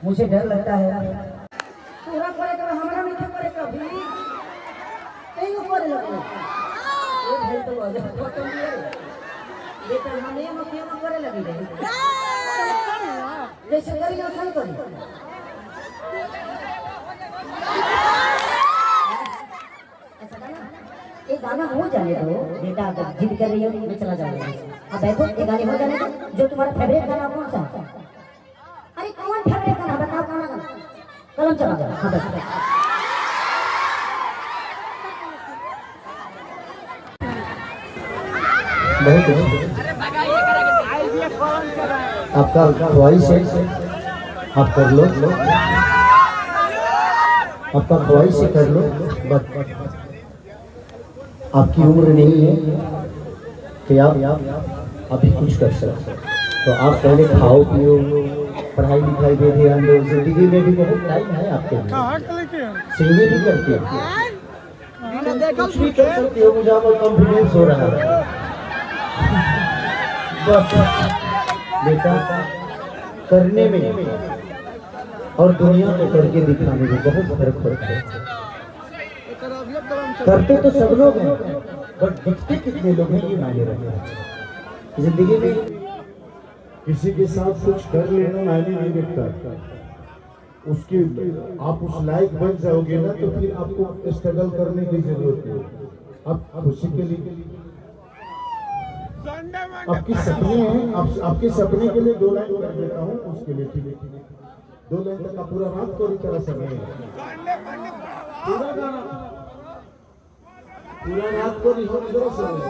मुझे डर लगता है। पूरा करे कर हमरा नहीं करे कभी कहीं ऊपर लगे ये भाई तो आगे फोटो दिए बेटा हमें मक्खियों में करे लगी रही जैसे करी ना सही करी एक गाना हो जाने दो बेटा, अगर जिद कर रही हो मैं चला जाऊंगा। अब बैठो, एक गाने हो जाने दो। जो तुम्हारा फेवरेट गाना कौन सा? अरे कौन फेवरेट गाना बताओ, गाना गाना कलम चला जाओ। हाँ बस आपका वॉइस है, आप कर लो, आपका वॉइस से कर लो। बट आपकी उम्र नहीं है कि आप अभी कुछ कर सकते। तो आप पहले खाओ पियो, पढ़ाई लिखाई पे ध्यान दो। जिंदगी में भी बहुत टाइम है आपके लिए, सिंगिंग भी करते हो, कुछ भी कर सकते हो। मुझे आपको कॉन्फिडेंस हो रहा है। बस बेटा, करने में और दुनिया में करके दिखाने में बहुत फर्क पड़ता है। करते तो सब लोग हैं, बट दिखते कितने लोग हैं ये मायने रखता है। जिंदगी में किसी के साथ कुछ कर लेना मायने नहीं रखता। उसके आप उस लायक बन जाओगे ना तो फिर आपको स्ट्रगल करने की जरूरत नहीं। आप खुशी के लिए आपके सपने हैं, आपके सपने के लिए 2 लाइन कर देता हूँ उसके लिए। ठीक है, 2 लाइन तक का पूरा रात को तरह समय है, पूरा रात को नहीं होने दो समय।